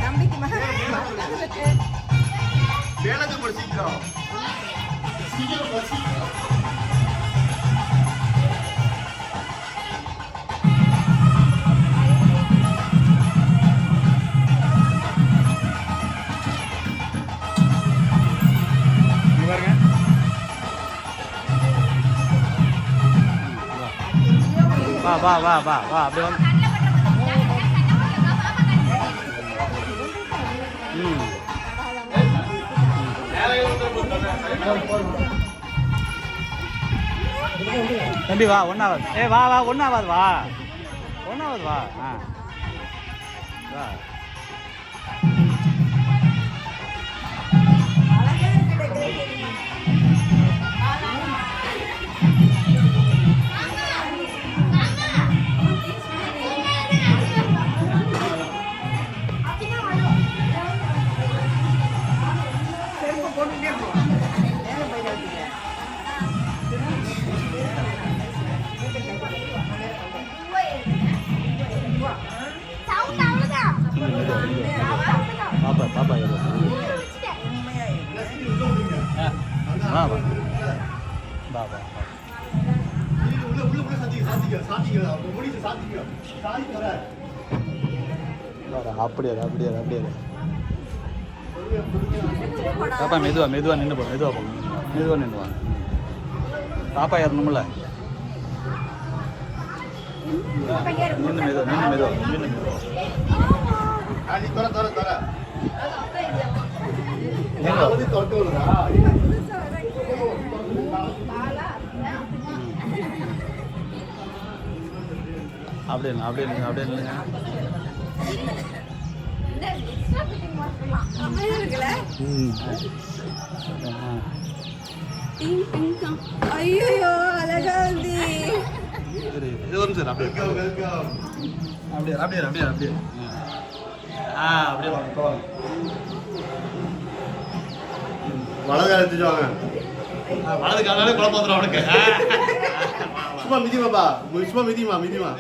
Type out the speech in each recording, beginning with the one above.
தம்பிக்கு வேலைக்கு படிச்சிக்கிறோம் வா வா வா வா வா அப்படி வந்து தம்பி வா ஒன்றாவது வா வா ஒன்றாவது வா ஒன்றாவது வா வா பாப்பா பாப்பா வா வா வா வா அப்படியே அப்படியே அப்படியே பாப்பா மெதுவா மெதுவா நின்று போ மெதுவா போங்க மெதுவா நின்று வாங்க பாப்பா ஏறணும்ல நின்று மெதுவா நின்று மெதுவா நின்று மெதுவா அப்படியே அப்படியே அப்படியே இல்லைங்க ஐயோ அழகா வந்து இது வரும் சார் அப்படியே அப்படியே அப்படியே அப்படியே அப்படியே அப்படியே வாங்க வலது எடுத்துட்டு வாங்க வலது காலாலே குழப்பம் வந்துடும் அவனுக்கு சும்மா மிதிமாப்பா சும்மா மிதிமா மிதிமா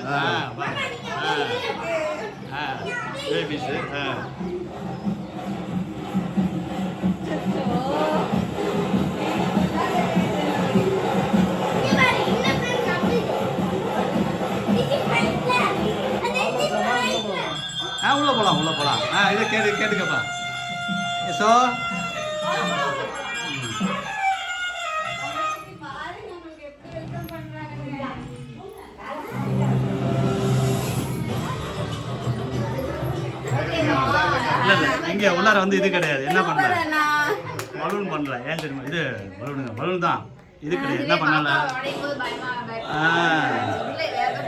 பேபிஸ் உள்ள போலாம் உள்ள போலாம் இதை கேட்டுக்கப்பா ஸோ இங்க உள்ளார வந்து இது கிடையாது என்ன பண்ற பலூன் பண்ற ஏன் தெரியுமா இது பலூன் தான் இது கிடையாது என்ன பண்ணல